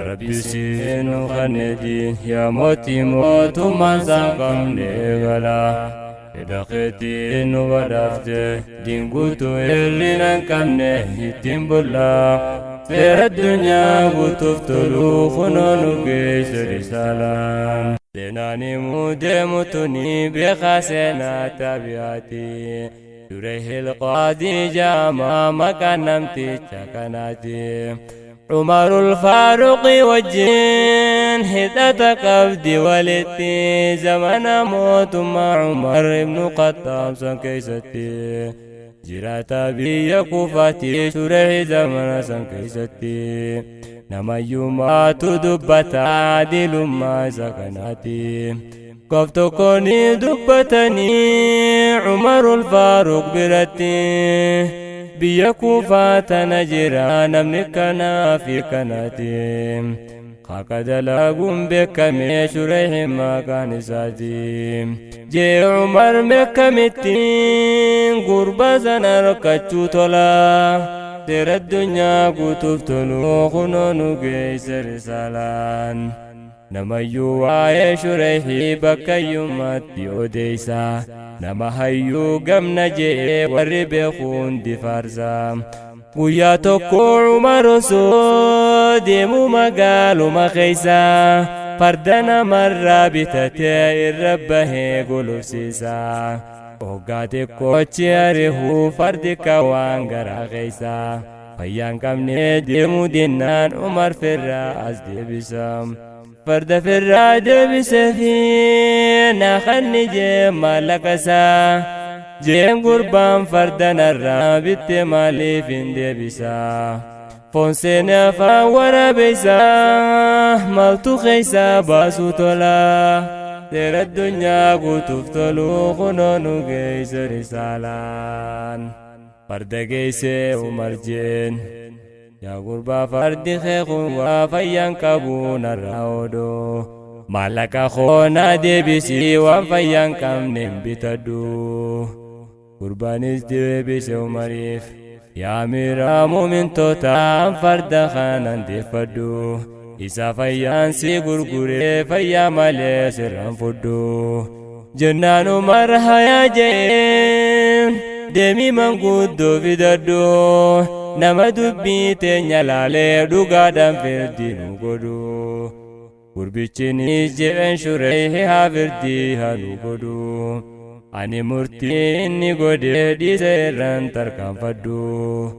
ربي سين خندي يا موتي موت ما ساقمني غلا دخيتي إنه ودفته دين قوتو اللي نكمني يتم بالله سير الدنيا قوتفتلو خنونو قيس رسالان ديناني مودي متني بخاسنا تبياتي يريه القاضي جاما مكان نمتي شكناتي عمر الفاروق والجن هدة قبدي ولدتي زمن موت مع عمر بن الخطاب سنكيستي جراتا بي كوفاتي شرح زمن سنكيستي نما يومات دبتا عدل ما سكناتي قفتو كوني دبتني عمر الفاروق برتي بيا كوفة نجرا نملكنا في كناتي خاكد لاقوم بك ميشريح ما كان ساتي جي عمر مكمتين قربا سنركتشو طلا ترى الدنيا كتفتلو خنونو قيس رسالان نما يوعي شريحي بكا يوماتي أوديسا نما هيو قم نجي وربي خون دي فارسا ويا توكو عمر ديمو مقالو مخيسا فردنا مرة بتتي الربه قلو سيسا وقاتي كوتشي أريهو فردك وانقرا غيسا فيان كمني ديمو دينان عمر فراس دي بسام فرد في الراد بسفينة خلني جيم مالكسا جيم قربان فردنا الرابط مالي فين دي بسا فونسينا فاورا بيسا مالتو خيسا باسو تولا تير الدنيا قطفتلو خنونو قيس رسالان فرد قيسي ومرجين يا غربا فرد خيخون وفيان كابون الراودو مالك خونا دي بيسي وفيان كام نمبتدو قربانيس دي بيسي ومريف يا ميرا مؤمن توتا فرد خانان دي فدو إسا فيان سي غرغوري فيا مالي سران فدو جنان مرها يا جين دمي من قدو في ددو نما دبيتي نيالالي دوغادان فردي نوغدو قربيتشيني جيبن شريحي فردي هنوغدو أني مرتي إني غدي دي سيران تركان فدو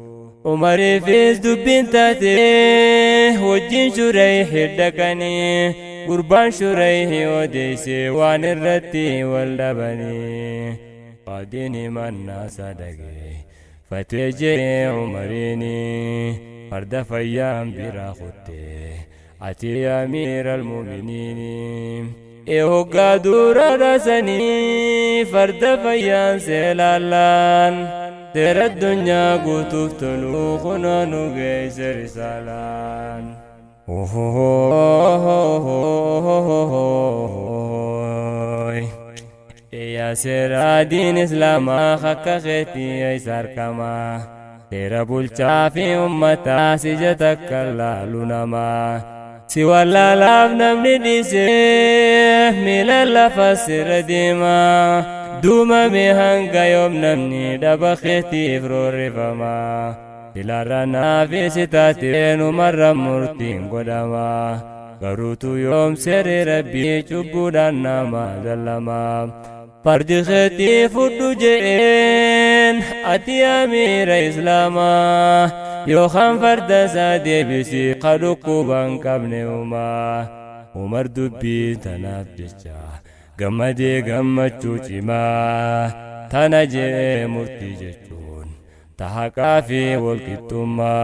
عمري فيس دبين تاتي وجين شريحي دكاني قربان شريحي وديسي وان الرتي والدبني قاديني من ناس دقي فتجي عمريني فرد فيام براخوتي أتي أمير المؤمنين إيهو قادور رسني فرد فيام سلالان ترى الدنيا قطفتلو خنانو قيس رسالان يا سير دين إسلاما خك خيتي أيسار كما تيرا بولشا في أمتا سجتك اللالونما سوى اللالاب نمني ديسيه ميلا لفسر ديما دوما ميهنگا يوم نمني دبا خيتي فرور رفما تلارنا في ستاتين مرة مرتين قدما قروتو يوم سير ربي چبودان نما ظلما فرد خيتي فدو جئين أتي أمير إسلاما يوخان فرد سادي بسي قدوكو بانكبن أما عمر دبي تنافجا قمدي قمتشو چما تنجي مرتي جچون تحقا في والكتما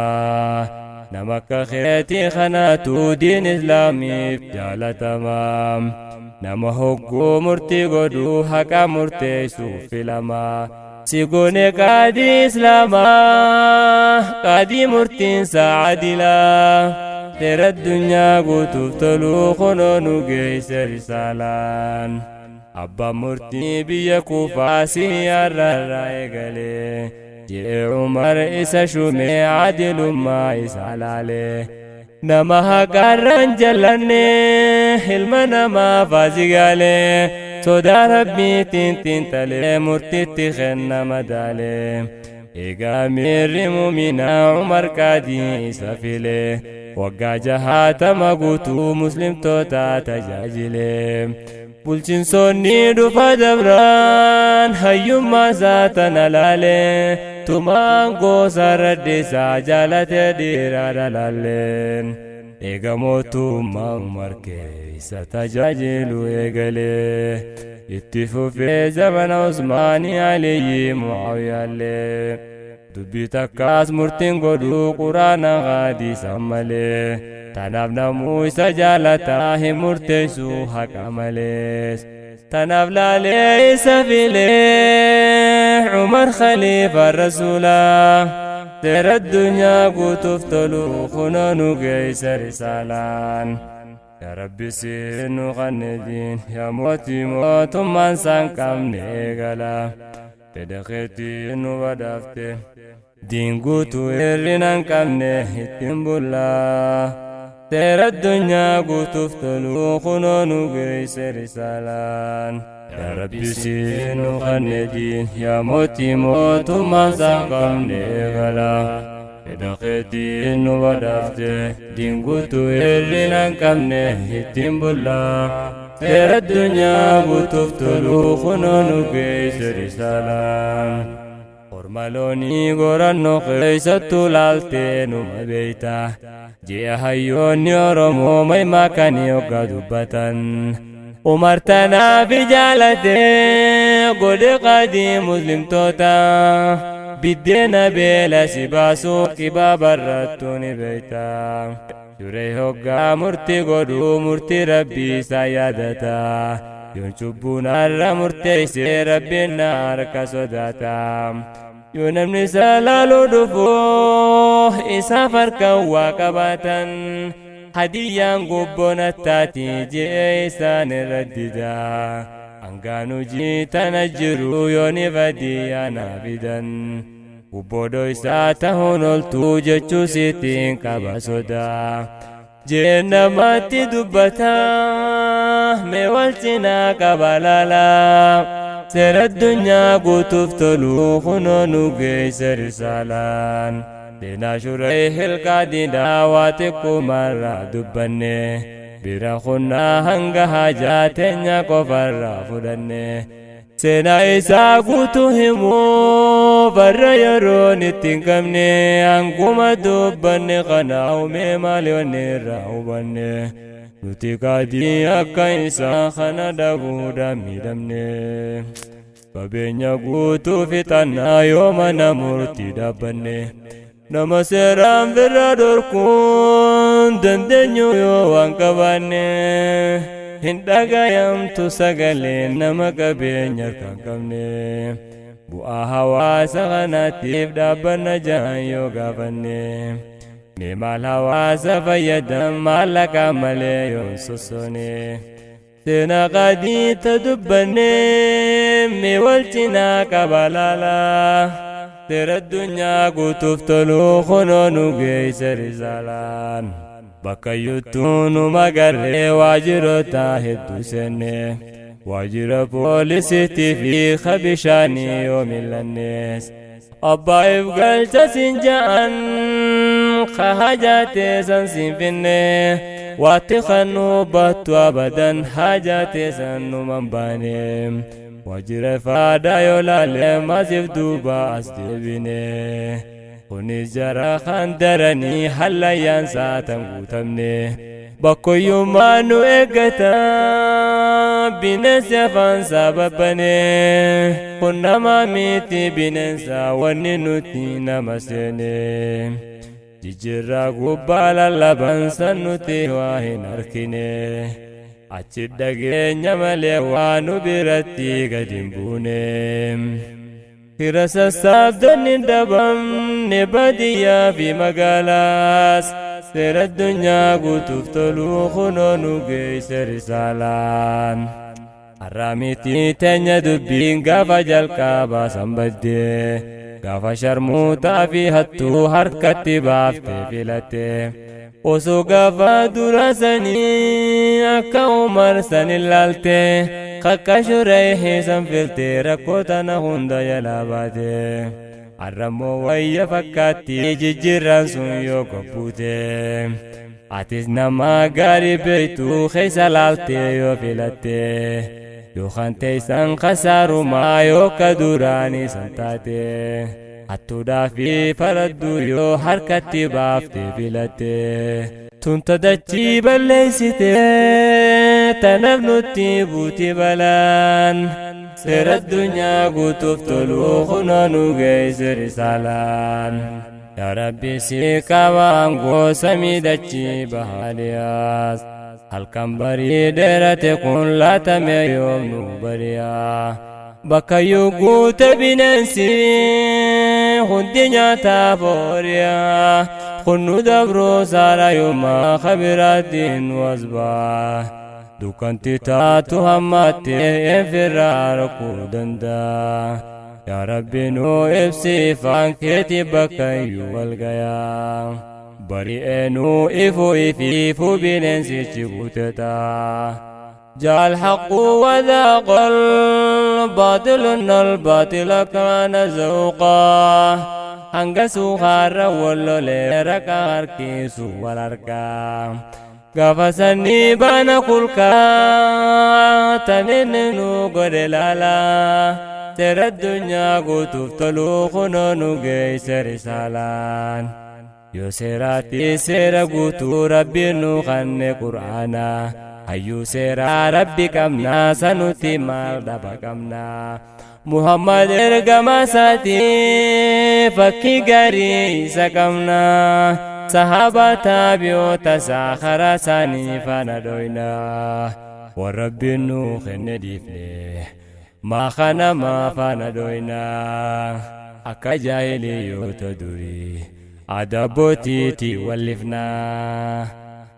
نمك خيتي خناتو دين إسلامي بجالة تمام نما حقو مرتي قدو حقا مرتي سوفي لما سيقوني قادي إسلاما قادي مرتين سعادلا ترى الدنيا قطفتلو خنونو قيس رسالان أبا مرتي بيكو فاسي الرأي قلي جي عمر إسا شومي عادل ما إسالالي nama haqarran jallanne ilma namaa faasigaale sodaa rabbiitiin xiinxalee murtiitti kenna madaale eegaa miirri muuminaa Umar Qaadii isa filee waggaa 60 guutuu muslimtoota tajaajile bulchinsonni dhufa dabraan hayyummaa isaatan alaale tumaan gosa raddisaa jaalate dhiiraa dhalaalleen eega mootummaa Umar keessa tajaajilu eegalee itti fufee zamana Usmaanii Aliyyi Mu'aawiyaallee dubbii takkaas murtiin godhuu quraana hadiisa malee tanaaf namuu isa jaalataa hin murteessu haqa malees tanaaf laalee isa filee Umar khaliifa rasuulaa seera addunyaa guutuuf tolu kunoo nu geessa risaalaan yaa rabbi siinu qannediin yaa mootii mootummaan isaan qabne eegala fedha keetiin nu badhaafte diin guutuu hirrina hin qabne ittiin bullaa seera addunyaa guutuuf tolu kunoo nu geesse risaalaan yaa rabbi siinu qannediin yaa mootii mootummaan isaan qabne eegala fedha keetiin nu badhaafte diin guutuu hirrina hin qabne ittiin bullaa seera addunyaa guutuuf tolu kunoo nu geesse risaalaan ormaloonii gorannoo keessattuu laaltee numa beeyta ji'a hayyoonni Oromoo maymaa kan yoggaa dubbatan Umar tanaaf jaalatee godhe qaadii muslimtoota biddeena beela si baasuu qibaa barrattuu ni beeyta duree hoggaa murtii godhuu murtii rabbii isaa yaadata yoon cubbuun har'a murteessee rabbiin na harka sodaata yoo namni isa laaluu dhufuu isaaf harkaan waa qabaatan hadiyyaan gubboon attaati jee isaan irra dida hangaan hojii tana jiru yooni badiyyaa na fidan gubboodoo isaa ta'uun oltuu jechuu siitiin qaba sodaa jeen namatti dubbata mee wal cinaa qaba laalaa seera addunyaa guutuuf tolu kunoo nu geesse risaalaan seenaa shuree hilqaadinaa waa xiqqoomarraa dubbanne bira kunnaa hanga hajaa teenya qofarraa fudhanne seenaa isaa guutuu himuu barra yeroon ittiin qabne hanguma dubbanne kana umee maaliyoonni irraa hubanne nuti qaadii akka isaa kana dhabuudhaan miidhamne qabeenya guutuu fixannaa yoo mana murtii dhaabbanne nama seeraan birra dhorkuun dandeenyu yoo waan qabaanne hin dhagayamtu sagaleen nama qabeenya kan qabne bu'aa hawaasa kanaatiif dhaabbanna jahan yoo gaafanne mee maal hawaasa fayyadan maallaqa malee yoon sossoone seenaa qaadii ta dubbanne mee wal cinaa qaba laalaa seera addunyaa guutuuf tolu kunoo nu geesse risaalaan bakkayyuttuu nu magarree waajjiroota hedduu seenne waajjira poolisiitii fi kabishaanii yoo millannees abbaa'eef galcha siin ja'an hajaatee san siin finne waatti kan nu battu abadan hajaatee san numan baane waajjira faadaa yoo laalee maasiif duuba as deebine kunis jara kan daranii hallayyaan saatan guutamne bakkoyyummaa nu eeggata bineensi afaansaa babbane kun nama miti bineensa wanni nuti nama seene jijjiirraa gubbaa lallaban san nuti waa hin arkine achi dhageenya malee waa nu biratti gadi hin buune hira sassaabdonni dhabamne baadiyyaa fi magaalaas seera addunyaa guutuuf tolu kunoo nu geesse risaalaan har'a miti teenya dubbiin gaafa jalqabaa san baddee gaafa sharmuutaa fi hattuu harkatti baaftee filatte osoo gaafa durasanii akka Umar san ilaalte qaqqashuree hiisan filtee rakkoota na hunda jalaa baate arramoo wayya fakkaatti jijjiirraan sun yoo qabbuute atis nama gaarii beektu keessa laaltee yoo filatte yookaan teessan khasaarumaa yoo ka duraanii san taate hattuudhaa fi faradduu yoo harkatti baaftee filatte tunta dachii balleessite tanaaf nutti buuti balaan seera addunyaa guutuuf toluu kunoo nu geesse risaalaan yaa rabbi si qabaan gosa miidhachii bahaaliyaas halkan barii dheerate kun laatame yoom nu bariyaa bakka yoo guute bineensi hundi nyaataaf ooriyaa kunnu dabroo saara yoomaa kabiraattiin wasbaa dukkanti taatu hammaattee enfirraa rakkuu danda'a yaa rabbi nuu ibsi ifaan keeti bakka iyyuu walgayaa bari'ee nuu ifu bineensichi guuteta جاء الحق وذاق الباطل إن الباطل كان زوقا هنگسو خار واللولي ركا هركيسو والاركا غفصني بانا كلكا تنينو قدلالا ترى الدنيا قطف تلوخنو نغيس رسالان يو سيراتي سيرا قطو ربي نوخن قرآنا أيو سيرا ربي كمنا سنوتي مال دبا كمنا محمد ارقما ساتي فكي غري سكمنا صحابة تابيو تساخر ساني فندوينا وربي نوخ نديفني ما خنا ما فندوينا أكا جاهلي تدوري عدبوتي تولفنا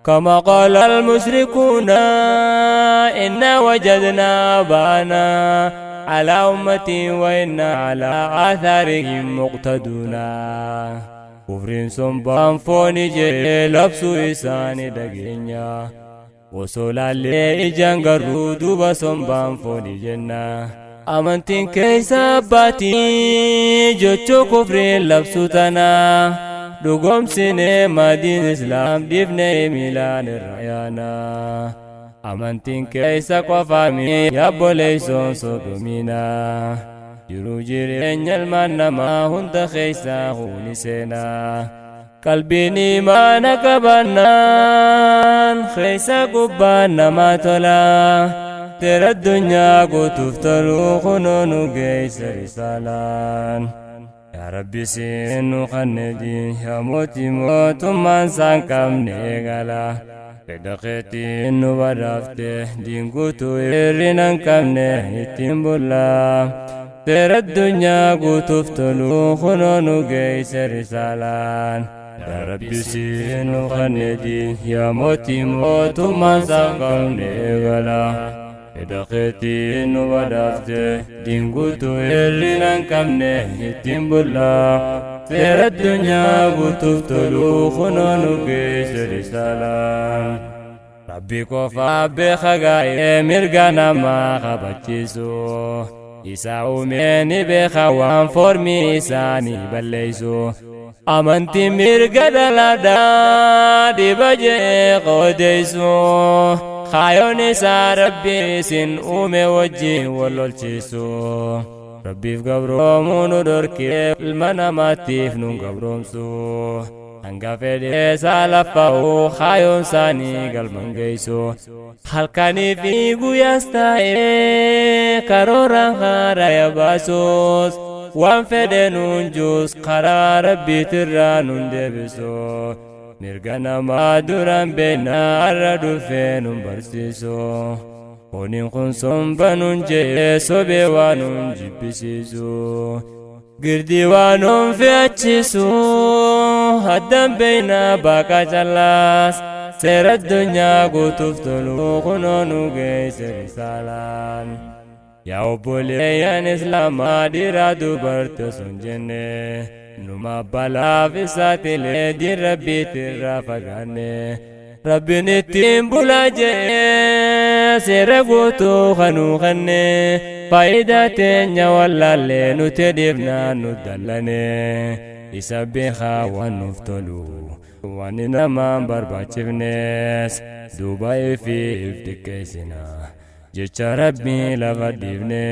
كما قال المشركون إنا وجدنا آباءنا على أمتي وإنا على آثارهم مقتدونا كفر سنبان فوني جي لبسو إساني دقينيا وصولا لي إجانغرو دوبا سنبان فوني جنة أمنتين كيسا باتي جوچو كفر لبسو تنا دوغم سنه مدين اسلام ديفنه ميلان الريانا امانتين كيسا قفامي يا بوليسون سودومينا جرو جيرين المنما هند خيسا هوني سينا قلبيني ما نكبنان خيسا قبان ما تولا ترى الدنيا قطفتلو خنونو جيس رسالان يا ربي سينو خندي يا موتي موت من سانكم نيغالا بدقتي انو بدافته دينغوتو يرينن كمنه يتيمبولا ترى الدنيا قطفتلو خنونو جيس رسالان يا ربي سينو خندي يا موتي موت من سانكم نيغالا بدقتي انو بدافته دينغوتو يرينن كمنه يتيمبولا ترى الدنيا قطفتلو خنونو جيس رسالان ربي كوفا بخغاية مرغانا ما خبتشيسو إساو ميني بخوان فورمي إساني بليسو أمانتي مرغا دلادا دي بجي قوديسو خايوني سا ربي سن أومي وجي والولشيسو ربي في قبرومونو دوركي المناماتيف نون قبرومسو هنگا فيدي سالفاو خايون ساني قلبن گيسو حلقاني في قياستاي كارورا خارا يباسوس وان فيدي نون جوس قرار ربي ترانون ديبسو مرغانا ما دوران بينا الردو فينون برسيسو ونين خنصن بنون جيسو بيوانون جبسيسو قردي وانون في أجسو هدن بينا باقا جلاس سير الدنيا قطفتلو خنونو جيس رسالان يا أبولي يا نسلاما ديرادو برتسون جنة numa balaa fi saaxilee diin rabbiitirraa fagaanne rabbiin ittiin bulaa jee seera guutuu kanuu kanne faayidaa teenya wallaallee nuti dhiifnaan nu dallane isa beekaa waan nuuf tolu waan namaan barbaachifnes duuba ifiif xiqqeessina jecha rabbii lafa dhiifne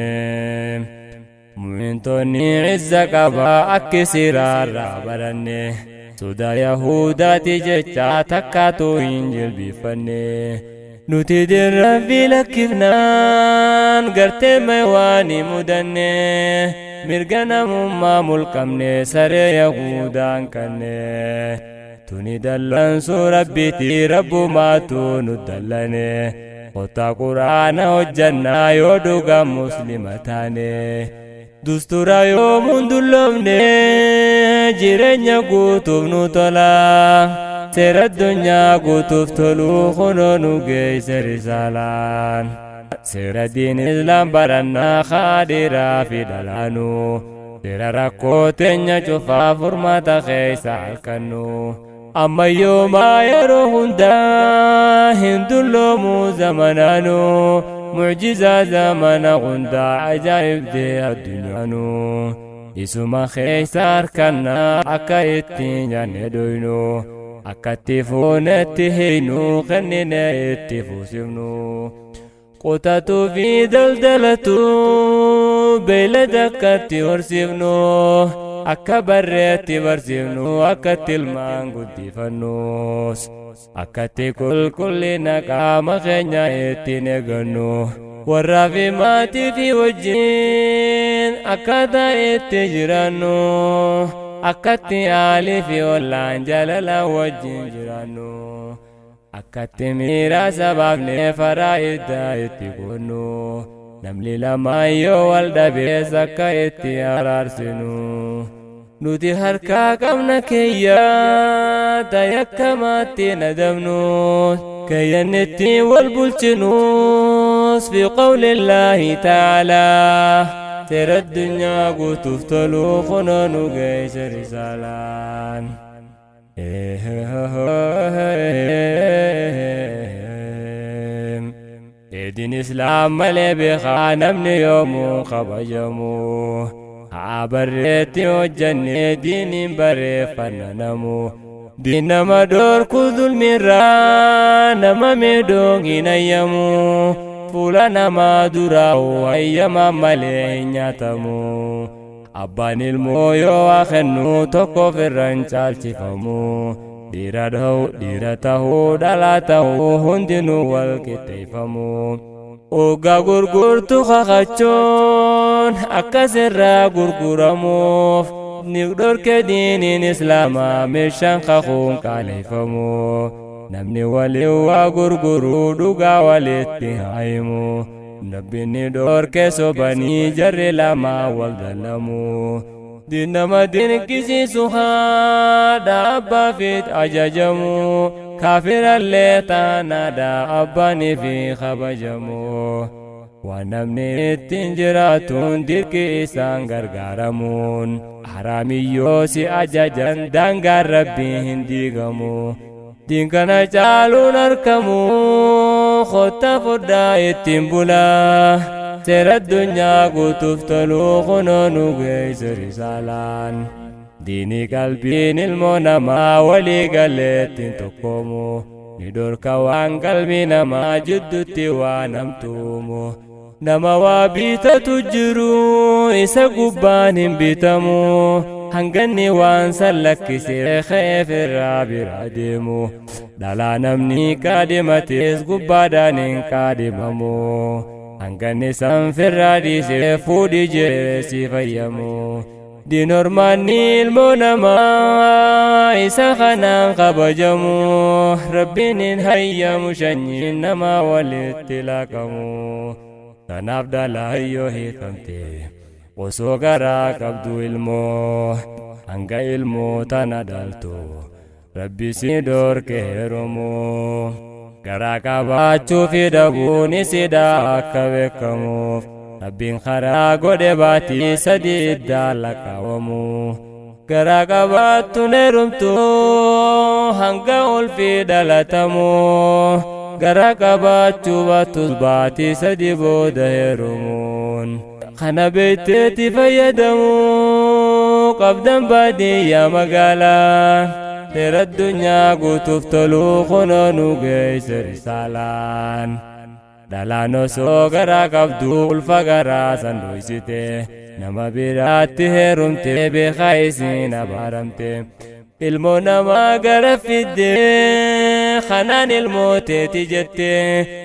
mu'mintoonni izza qabaa akki siraarraa baranne sodaa yahudaati jecha takkaatu hin jilbifanne nuti din rabbii lakkifnaan gartee waan mudanne mirga namummaa mulqamne saree yahudaan kanne tuni dallansuu rabbiiti rabbumaatu nu dallane qotaa quraana hojjannaa yoo dhugaa muslima taane dustura yoo mundulloofne jireenya guutuuf nu tola seera addunyaa guutuuf toluu kunoo nu geeyse risaalaan seera diin islaam barannaa haadhiiraa fi dhalaanu seera rakkoo teenya cufaa furmaata keeysa halkannu ammayyoomaa yeroo hundaa hin dulloomuu zamanaanu mucjizaa zamana hundaa ajaa'ibdee addunyaanu isuma keeysa harkannaa akka ittiin nyaanne dhoynu akkatti fuunetti heynu kennine itti fuusifnu qotatuu fi daldalatu beeylada akkatti horsiifnu akka barreetti barsiifnu akkatti ilmaan guddifannus akkatti qulqullina qaama keenya ittiin eeggannu warraa fi maatii fi wajjin akkaataa itti jirannu akkatti aalii fi ollaan jaalala wajjin jirannu akkatti miiraa sabaafne faraa'iddaa itti goonnu namni lamaan yoo wal dhabees akka itti araarsinu nuti harkaa qabna keeyyaa tayakkamaatti nadabnu keeyyan ittiin wal bulchinus fi qawlillaahi ta'aalaa seera addunyaa guutuuf toluu kunoo nu geeyse risaalaan diin islaam malee beekaa namni yoomuu kabajamu haa barreetti hojjannee diiniin bareeffanna namu diin nama dhorku zulmirraa nama miidhuun hin ayyamu fuula namaa duraa ayyamaa malee hin nyaatamu abbaan ilmoo yoo waa kennu tokkoof irra hin caalchifamu dhiira tahuu dhalaa tahuu hundinuu wal qixxeeffamu oggaa gurgurtu kakachoon akkas irraa gurguramuuf ni dhorke diiniin islaamaa meeshaan kakuun qaaleeffamu namni waliin waa gurguruu dhugaa walitti haayimu nabbinni dhorke sobanii jarri lamaa wal dallamu diin nama dinqisiisu haadha abbaa fi ajajamu kaafirallee taanaadha abbaanii fi kabajamu waan namni ittiin jiraatuun dirqi isaan gargaaramuun haraamiyyoo si ajajan daangaan rabbii hin diigamu diin kana caaluun arkamu kotta fudhaa ittiin bulaa seera addunyaa guutuuf toluu kunoo nu geeyse risaalaan diinii qalbiin ilmoo namaa walii galeettiin tokkoomu ni dhorka waan qalbii namaa jidduutti waan hamtuumu nama waa bitatu jiru isa gubbaan hin bitamu hanganni waan san lakkisee keef irraa bira deemu dhalaa namni kaadimates gubbaadhaan hin kaadimamu hanganni san firraa dhiisee fuudhi jeesi fayyamu diin ormaanni ilmoo namaa isa kanaan kabajamu rabbiin hin hayyamu shanyiin namaa walitti laaqamu kanaaf dhalaa yoo hiikamte osoo garaa qabdu ilmoo hanga ilmoo tana dhaltu rabbi si dhorke heerumu garaa qabaachuu fi dhabuun isidhaa akka beekamuuf rabbiin karaa godhe baatii sadii iddaan lakkaa'amu garaa qabaattu neerumtu hanga ulfi dhalatamu garaa qabaachuu baattus baatii sadi booda heerumuun kana beekteeti fayyadamu qabdan baadiyyaa magaalaa seera addunyaa guutuuf toluu kunoo nu geesse risaalaan dhalaan osoo garaa qabdu ulfa garaa san dhoysite nama biraatti heerumte beekaa isiin abaaramte ilmoo namaa gara fidde kanaan ilmooteeti jette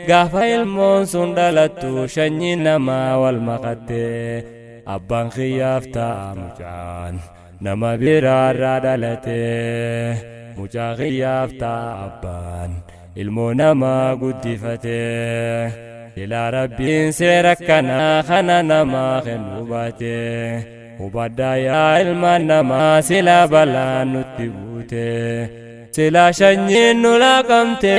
gaafa ilmoon sun dhalattu shanyii namaa wal makatte abbaan kiyyaaf ta'a mucaan nama biraarraa dhalate mucaa kiyyaaf ta'a abbaan ilmoo namaa guddifate silaa rabbiin seera kanaa kana namaa kennuu baate hubadhaa yaa ilmaan namaa silaa balaan nutti buute silaa shanyiin nu laaqamte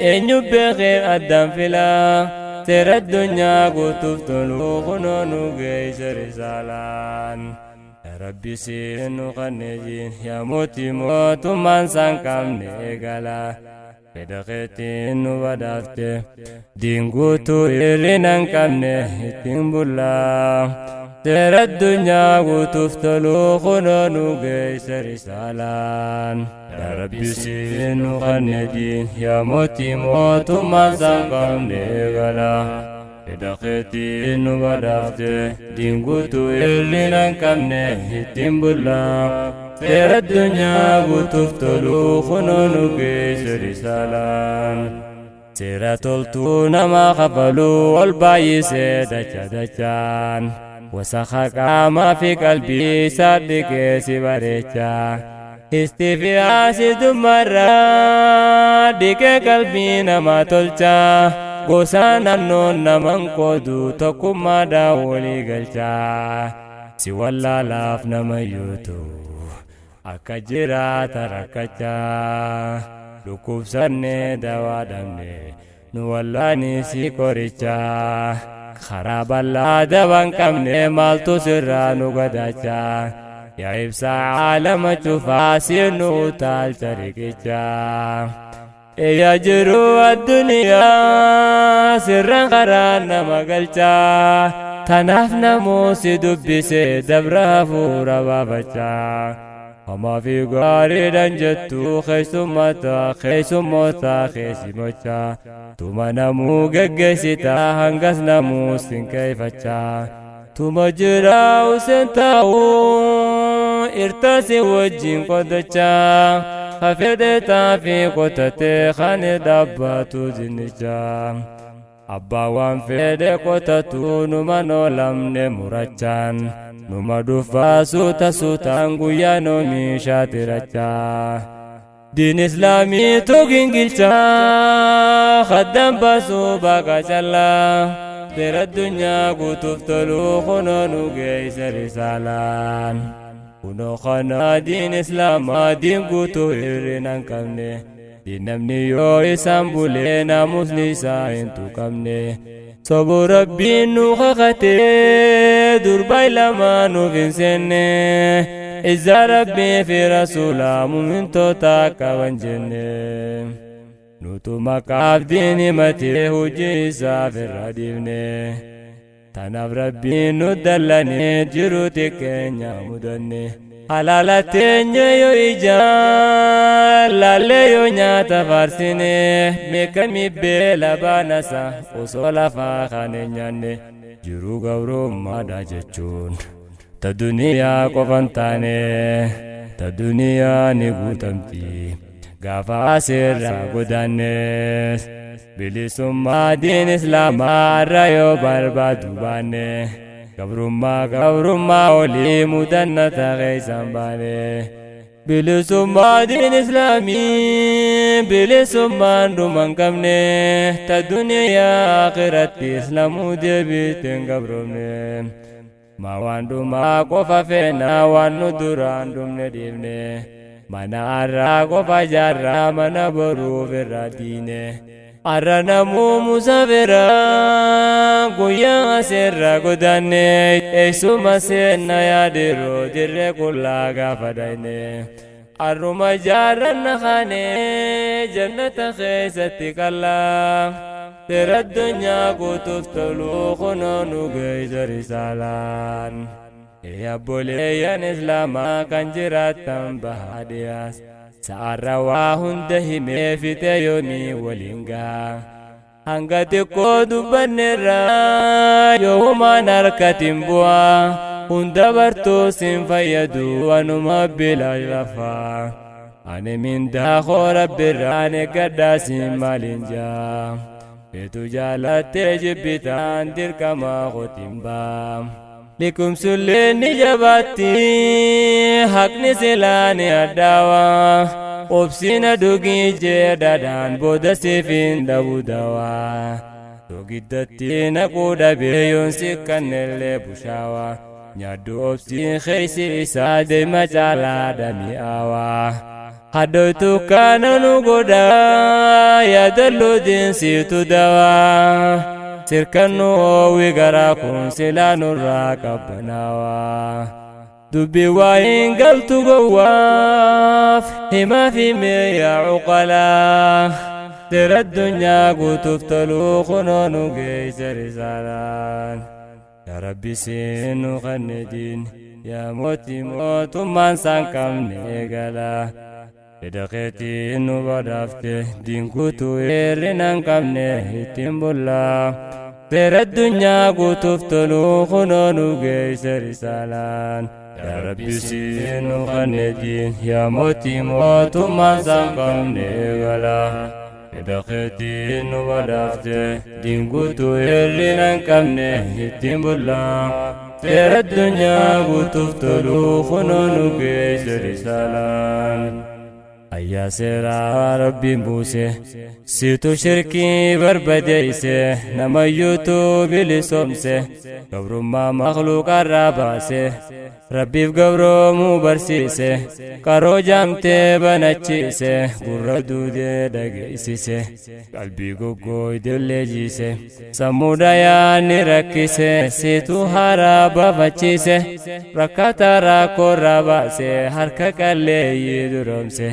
eenyu beekee addaan filaa seera addunyaa guutuuf toluu kunoo nu geesse risaalaan rabbi siin nu kanneejiin yaa mootii mootummaan isaan qabne eegala fedha keetiin nu badhaafte diin guutuu hirrina hin qabne ittiin bullaa seera addunyaa guutuuf toluu kunoo nu geesse risaalaan yaa rabbi siin nu kanneejiin yaa mootii mootummaan isaan qabne eegala fedha keetiin nu badhaafte diin guutuu hirrina hin qabne ittiin bullaa seera addunyaa guutuuf toluu kunoo nu geesse risaalaan seera toltuu namaa kafaluu ol baay'isee dachaan wasakha qaamaa fi qalbii isaa dhiqee si bareecha istifi asidummarraa dhiqee qalbii namaa tolcha gosa naannoon naman qoodu tokkummaadhaan walii galcha si wallaalaaf nama yuutu akka jiraata rakkachaa dhukkubsannee dawaa dhabne nu wallaani si qorichaa karaa bal'aa dabaan qabne maaltu sirraa nu gadaachaa yaa ibsaa caalama cufaa siin nu utaalcha riqichaa yaa jiru addunyaa sirra karaa nama galchaa tanaaf namuu si dubbise dabra hafuura baafachaa hamaa fi gaariidhaan jettu keessummoota keessimochaa tuma namuu geggeessitaa hangas namuu sinkeeffachaa tuma jiraa useen taa'uu irtaasi wajjin qodachaa hafedheetaa fi qotatee kan dhaabbatu zinnichaa abbaa waan fedhe qotatu numa noolamne murachaan numa dhufaa suutaan guyyaa noomishaa tirachaa diin islaamii togingilchaa khaddaan baasuu baqa callaa seera addunyaa guutuuf toluu kunoo nu geesse risaalaan kunoo kana diin islaamaa diin guutuu hirrina hin qabne diin namni yoo isaan bulee naamusni isaa hin tuqamne sobuu rabbiin nu kakatee durbaa lamaa nuuf hin seenne izza rabbii fi rasuulaa mumintoota qaban jenne nutu maqaaf diin himatee hojii isaaf irra dhiifne tanaaf rabbiin nu dallane jiruuti keenya mudanne halaala teenya yoo ijaan laallee yoo nyaata faarsine meeqamii beela baanasa osoo lafaa kan hin nyaanne jiruu gabrummaadha jechuun ta duniyaa qofan taane ta duniyaa ni guutamti gaafa asirraa godaannes bilisummaa diin islaamaa irra yoo barbaadu baanne gabrummaa olii mudannata keeysan baane bilisummaa diin islaamii bilisummaan dhuman qabne ta duniyaa akhiratti islamuu deebiten gabromne ma waan dhumaa qofa feenaa waan nu duraan dhumne dhiifne mana arraa qofa jaarraa mana boruuf irra diine arranamu musafira guyyaa sirra godanne eessuma seenna yaadiru dirre qullaa gaafa dhayne arruma jaarranna khane jannata keessatti qallaa tera addunyaa guutuuf toluu kunoo nu geeysa risaalaan abboleeyyan islaamaa kan jiraattan bahaadhiyaas sa'arra waa hunda himee fite yoomii waliin gahaa hanga xiqqoo dubbanneerraa yoomumaan harkatiin bu'aa hunda bartuu sin fayyadu anuma bilaash lafaa ani mindaa koo rabbirraan eeggadhaa sin maaliin jaa feetu jaalattee jibbitaan dirqamaa qotiin baa likumsullee ni jabaatti haqni silaa ni addaawaa obsina dugii jeedadhaan booda siifin dhabu dawaa dogiddatti naquu dhabee yoon sikkannellee bushaawaa nyaaddu obsiin keeysi isaa deema caalaadha mi'aawaa haddoytu kana nu godhaa yaadallu dinsiitu dawaa sirkannu oowwi garaa kun silaa nurraa qabbanaawaa dubbi waa hin galtu gowwaaf himaaf himee yaa cuqalaa tera addunyaa guutuuf toluu kunoo nu geeysa risaalaan yaa rabbi siin nu kannediin yaa mootii mootummaan saan qabne eegalaa fedha keetiin nu badhaafte diin guutuu hirrinan qabne ittiin bullaa tera addunyaa guutuuf toluu kunoo nu geeysa risaalaan yaa rabbi siin nu kannediin yaa mootii mootummaan saan qabne eegalaa fedha keetiin nu badhaafte diin guutuu hirrinan qabne ittiin bullaa tera addunyaa guutuuf toluu kunoo nu geeysa risaalaan ayyaa seeraa rabbiin buuse siitu shirkii barbadeeyse namayyuutu bilisoomse gabrummaa makluuqarraa baase rabbiif gabroomuu barsiise qaroo jaamtee banachiise gurra duudee dhageessise qalbii goggooydellee jiise sammuudha yaanni rakkise siitu haaraa baafachiise rakkata rakkoorraa baase harka qalleeyyii duroomse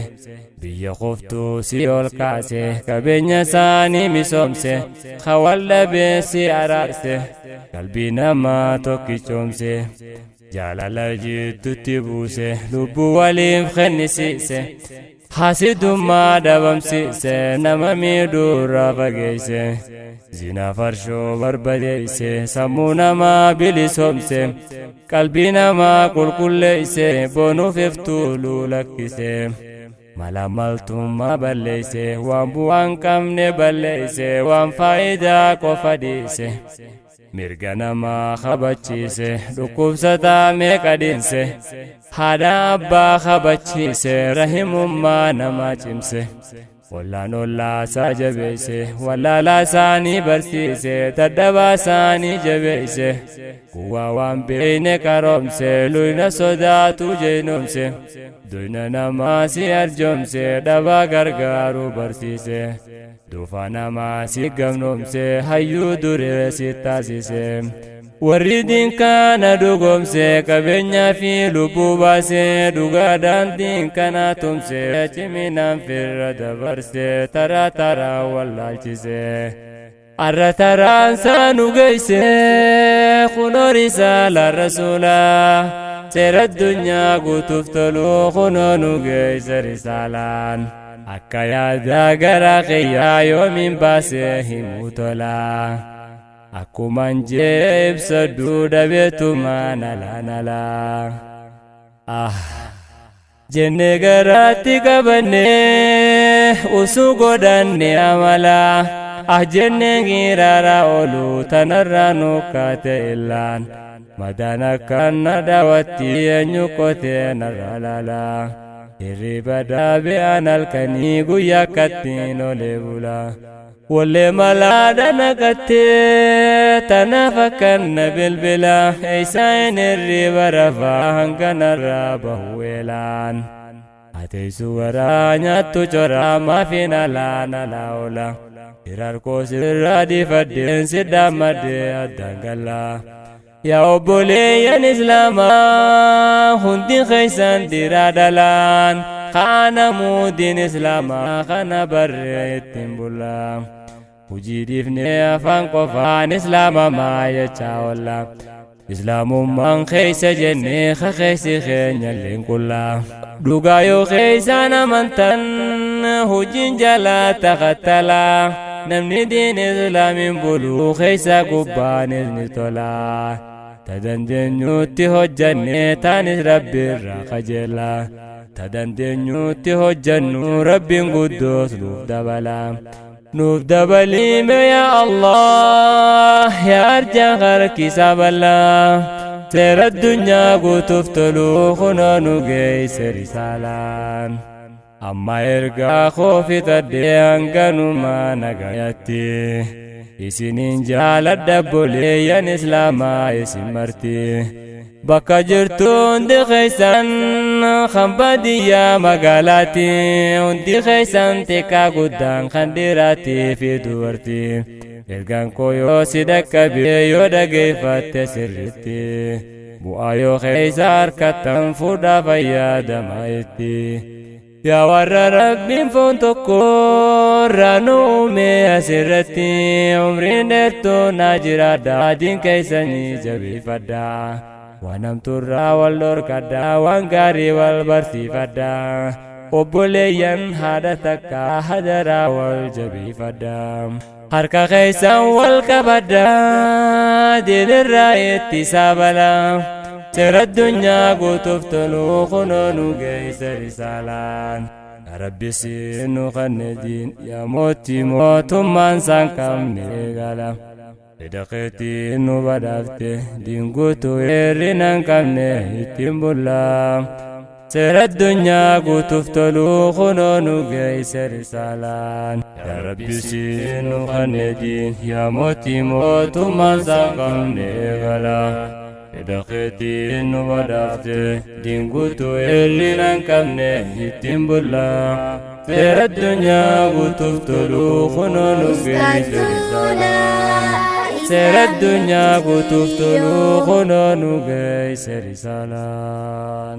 biyya qoftuu si ol kaase qabeenya isaanii misoomse hawal dhabee si araarse qalbii namaa tokkichoomse jaalala jidduutti buuse lubbuu waliif kennisiise hasidummaa dhabamsiise nama miidhuurraa fageeyse zinaa farshoo barbadeeyse sammuu namaa bilisoomse qalbii namaa qulqulleeyse boonuuf iftuuluu lakkise malamaltummaa balleeyse waan bu'aan qabne balleeyse waan faayidaa qofa dhiise mirga namaa kabachiise dhukkubsataa meeqa dhiinse haadha abbaa kabachiise rahimummaa namaa cimse wallaan ollaasaa jabeeyse wallaalaa isaanii barsiise dadhabaa isaanii jabeeyse kuwaa waan beeyne qaroomse luyna sodaatu jeynoomse duyna namaa si arjoomse dhabaa gargaaruu barsiise duufa namaa si gamnoomse hayyuu duree si taasise warri diinkaana dhugoomse qabeenyaa fi lubbuu baase dhugaadhaan diinkana tumse ciminaan firra dabarse taraa taraa wallaalchise arra taraan saanu geeyse kunoo risaalaa rasuulaa seera addunyaa guutuuf toluu kunoo nu geeysa risaalaan akka yaadaa garaa kiyyaa yoomiin baase himuu tolaa akkuman jee ibsaduu dhabeetumaa nalaa jenne garaatti qabannee usuu godhanne amalaa jenne giiraara ooluu tanarraa nukkaate illaan madaan akkan na dhaawatti eenyu qotee narra laalaa hirriba dhaabe'an halkanii guyyaa akkattiin olee bulaa wallee malaadha naqattee tanaaf akkanna bilbila eeysaan hirriba rafaa hanganarraa bahu eelaan ateessu waraa nyaattu coraa maafiin alaan alaa oola irarkoo sirraa difadheen siddaamadde addaan galla yaa obboleeyyan islaamaa hundi keeysan dhiiraa dhalaan kana muudiin islaamaa kana barree ittiin bulla hujii dhiifnee afaan qofaan islaamamaa jechaa oolla islaamummaan keeysa jennee keeysi keenyalleen qulla dhugaa yoo keeysaan amantan hujiin jalaa taqattalaa namni diin islaamin buluu keeysa gubbaanis ni tolaa ta dandeenyutti hojjannee taanis rabbiirraa qajeelaa ta dandeenyutti hojjannu rabbiin guddoos nuuf dabaliime yaa Allah yaa arjaan harkisaa bal'aa seera addunyaa guutuuf toluu kunoo nu geeyse risaalaan amma ergaa koo fixadhee hanganumaa nagayatti isiniin jaaladha obboleeyyan islaamaa isin marti bakka jirtu hundi keeysan kan baadiyyaa magaalaati hundi keeysan xiqqaa guddaan kan dhiiraatii fi dubartii ergaan koo yoo si dhaqqabee yoo dhageeffatte sirritti bu'aa yoo keeysa harkattan fuudhaa fayyadamaa itti yaa warra rabbiin foon tokko irraa nu uume asirratti umriin dheertuu naa jiraadhaa diin keeysanii jabeeffadhaa waan hamtuurraa wal dhorkadhaa waan gaarii wal barsiifadhaa obboleeyyan haadha takkaa hadaraa wal jabeeffadhaa harka keeysan wal qabadhaa diinirraa ittisaa balaa seera addunyaa guutuuf toluu kunoo nu geeyse risaalaan rabbi siin nu kanne diin yaa mootii mootummaan isaan qabne gala Edaqeetiin nu badhaafte diin guutuu hir'inaan qabne ittiin bullaa seera addunyaa guutuuf toluu kunoo nu geeyse risaalaan yaa rabbi siin nu kanne diin yaa mootii mootummaan isaan qabne gala Edaqeetiin nu badhaafte diin guutuu hir'inaan qabne ittiin bullaa seera addunyaa guutuuf toluu kunoo nu geeyse risaalaan seera addunyaa guutuuf toluu kunoo nu geeyse risaalaan